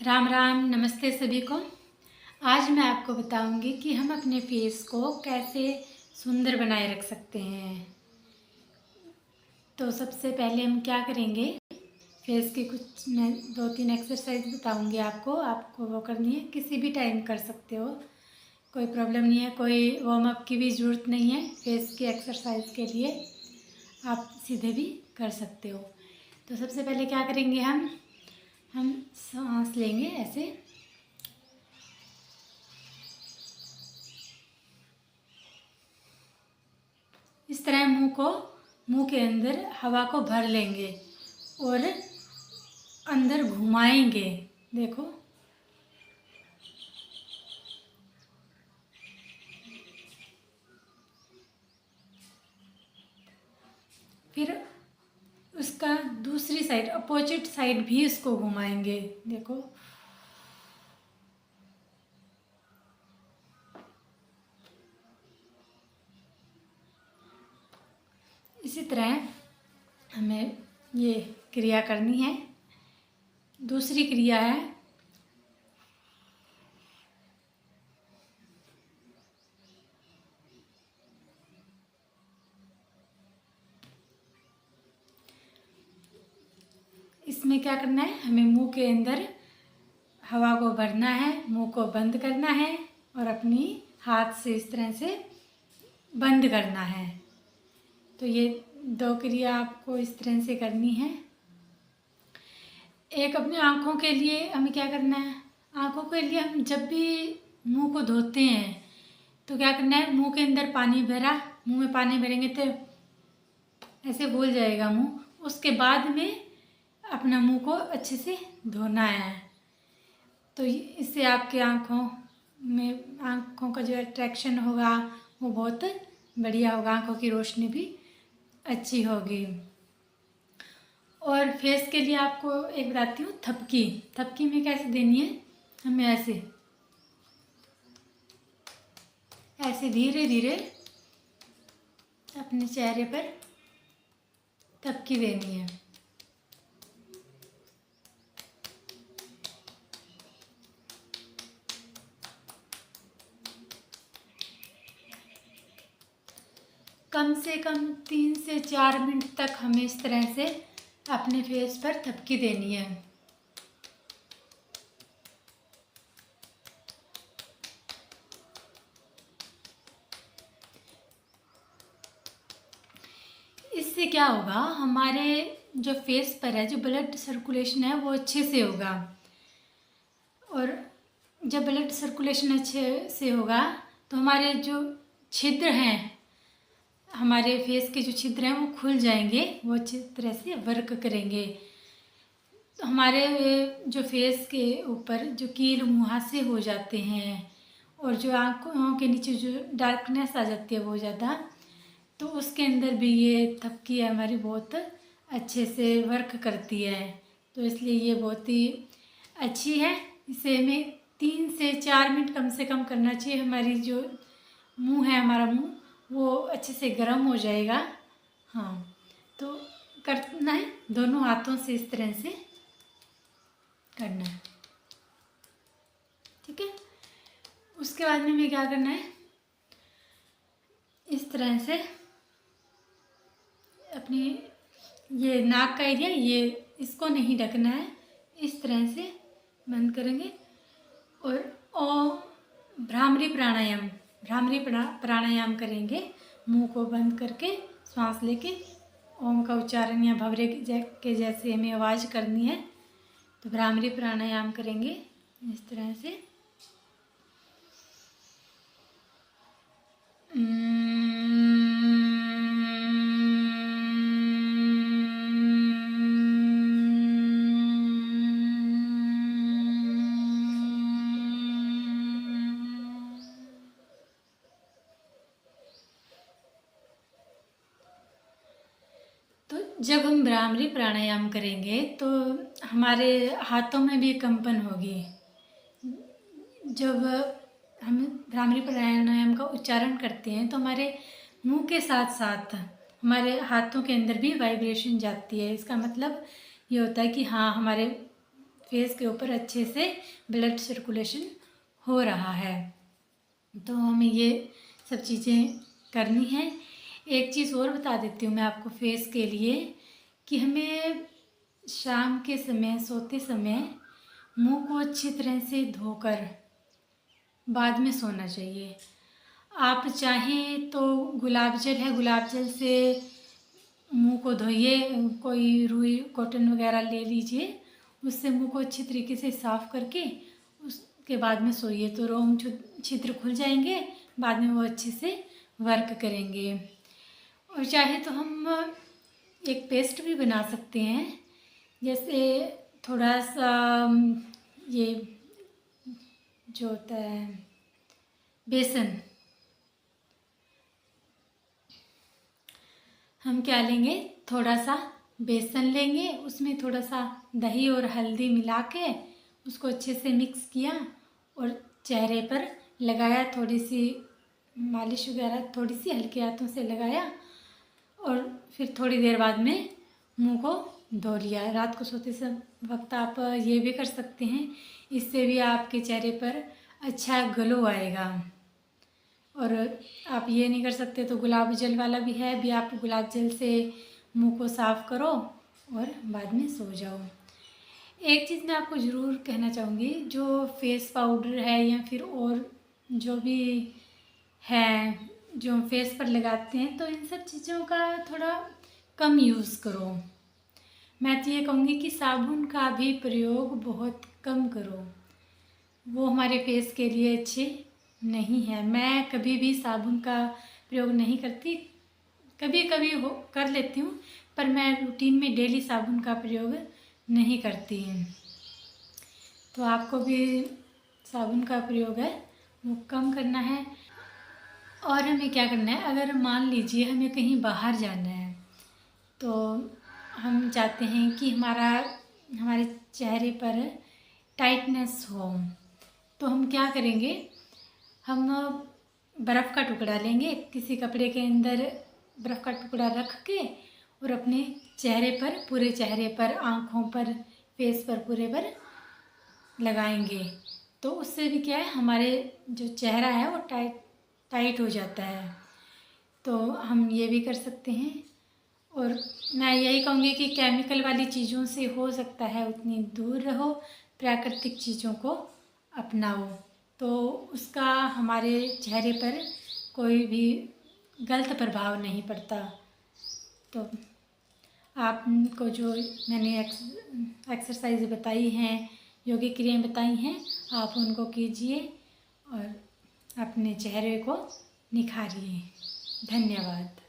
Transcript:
राम राम, नमस्ते सभी को। आज मैं आपको बताऊंगी कि हम अपने फेस को कैसे सुंदर बनाए रख सकते हैं। तो सबसे पहले हम क्या करेंगे, फेस की कुछ मैं 2-3 एक्सरसाइज बताऊंगी आपको वो करनी है। किसी भी टाइम कर सकते हो, कोई प्रॉब्लम नहीं है, कोई वार्म अप की भी ज़रूरत नहीं है। फेस की एक्सरसाइज के लिए आप सीधे भी कर सकते हो। तो सबसे पहले क्या करेंगे, हम सांस लेंगे ऐसे। इस तरह मुंह के अंदर हवा को भर लेंगे और अंदर घुमाएंगे। देखो, फिर उसका दूसरी साइड, अपोजिट साइड भी इसको घुमाएंगे। देखो, इसी तरह हमें ये क्रिया करनी है। दूसरी क्रिया है, इसमें क्या करना है, हमें मुंह के अंदर हवा को भरना है, मुंह को बंद करना है और अपनी हाथ से इस तरह से बंद करना है। तो ये 2 क्रिया आपको इस तरह से करनी है। एक अपनी आँखों के लिए हमें क्या करना है, आँखों के लिए हम जब भी मुंह को धोते हैं तो क्या करना है, मुंह के अंदर पानी भरा, मुंह में पानी भरेंगे तो ऐसे घुल जाएगा मुंह। उसके बाद में अपना मुंह को अच्छे से धोना है। तो इससे आपके आँखों का जो अट्रैक्शन होगा वो बहुत बढ़िया होगा, आँखों की रोशनी भी अच्छी होगी। और फेस के लिए आपको एक बताती हूँ, थपकी में कैसे देनी है। हमें ऐसे धीरे धीरे अपने चेहरे पर थपकी देनी है। कम से कम 3 से 4 मिनट तक हमें इस तरह से अपने फेस पर थपकी देनी है। इससे क्या होगा, हमारे जो फेस पर है, जो ब्लड सर्कुलेशन है वो अच्छे से होगा। और जब ब्लड सर्कुलेशन अच्छे से होगा तो हमारे जो छिद्र हैं, हमारे फेस के जो छिद्र हैं वो खुल जाएंगे, वो अच्छी तरह से वर्क करेंगे। तो हमारे जो फेस के ऊपर जो कील मुहासे हो जाते हैं और जो आँखों के नीचे जो डार्कनेस आ जाती है वो ज़्यादा, तो उसके अंदर भी ये थपकी हमारी बहुत अच्छे से वर्क करती है। तो इसलिए ये बहुत ही अच्छी है। इसे हमें 3 से 4 मिनट कम से कम करना चाहिए। हमारी जो मुंह है, हमारा मुंह वो अच्छे से गर्म हो जाएगा। हाँ, तो करना है, दोनों हाथों से इस तरह से करना है, ठीक है। उसके बाद में हमें क्या करना है, इस तरह से अपनी ये नाक का एरिया, ये इसको नहीं ढकना है, इस तरह से बंद करेंगे। और भ्रामरी प्राणायाम करेंगे। मुंह को बंद करके सांस लेके ओम का उच्चारण या भवरे के जैसे हमें आवाज़ करनी है। तो भ्रामरी प्राणायाम करेंगे इस तरह से। तो जब हम भ्रामरी प्राणायाम करेंगे तो हमारे हाथों में भी कंपन होगी। जब हम भ्रामरी प्राणायाम का उच्चारण करते हैं तो हमारे मुंह के साथ साथ हमारे हाथों के अंदर भी वाइब्रेशन जाती है। इसका मतलब ये होता है कि हाँ, हमारे फेस के ऊपर अच्छे से ब्लड सर्कुलेशन हो रहा है। तो हमें ये सब चीज़ें करनी है। एक चीज़ और बता देती हूँ मैं आपको फेस के लिए कि हमें शाम के समय सोते समय मुंह को अच्छी तरह से धोकर बाद में सोना चाहिए। आप चाहें तो गुलाब जल है, गुलाब जल से मुंह को धोइए, कोई रुई कॉटन वगैरह ले लीजिए, उससे मुंह को अच्छी तरीके से साफ़ करके उसके बाद में सोइए तो रोम छिद्र खुल जाएंगे, बाद में वो अच्छे से वर्क करेंगे। और चाहे तो हम एक पेस्ट भी बना सकते हैं, जैसे थोड़ा सा ये जो होता है बेसन, हम क्या लेंगे, थोड़ा सा बेसन लेंगे, उसमें थोड़ा सा दही और हल्दी मिला के उसको अच्छे से मिक्स किया और चेहरे पर लगाया, थोड़ी सी मालिश वगैरह थोड़ी सी हल्के हाथों से लगाया और फिर थोड़ी देर बाद में मुंह को धो लिया। रात को सोते समय वक्त आप ये भी कर सकते हैं, इससे भी आपके चेहरे पर अच्छा ग्लो आएगा। और आप ये नहीं कर सकते तो गुलाब जल वाला भी है, भी आप गुलाब जल से मुंह को साफ़ करो और बाद में सो जाओ। एक चीज़ मैं आपको ज़रूर कहना चाहूँगी, जो फेस पाउडर है या फिर और जो भी है जो फेस पर लगाते हैं, तो इन सब चीज़ों का थोड़ा कम यूज़ करो। मैं तो ये कहूँगी कि साबुन का भी प्रयोग बहुत कम करो, वो हमारे फेस के लिए अच्छे नहीं है। मैं कभी भी साबुन का प्रयोग नहीं करती, कभी कभी हो कर लेती हूँ, पर मैं रूटीन में डेली साबुन का प्रयोग नहीं करती हूँ। तो आपको भी साबुन का प्रयोग है वो कम करना है। और हमें क्या करना है, अगर मान लीजिए हमें कहीं बाहर जाना है तो हम चाहते हैं कि हमारे चेहरे पर टाइटनेस हो, तो हम क्या करेंगे, हम बर्फ़ का टुकड़ा लेंगे, किसी कपड़े के अंदर बर्फ़ का टुकड़ा रख के और अपने चेहरे पर, पूरे चेहरे पर, आँखों पर, फेस पर, पूरे पर लगाएंगे। तो उससे भी क्या है, हमारे जो चेहरा है वो टाइट हो जाता है। तो हम ये भी कर सकते हैं। और मैं यही कहूँगी कि केमिकल वाली चीज़ों से हो सकता है उतनी दूर रहो, प्राकृतिक चीज़ों को अपनाओ, तो उसका हमारे चेहरे पर कोई भी गलत प्रभाव नहीं पड़ता। तो आपको जो मैंने एक्सरसाइज बताई हैं, योगिक क्रियाएं बताई हैं, आप उनको कीजिए और अपने चेहरे को निखारिए। धन्यवाद।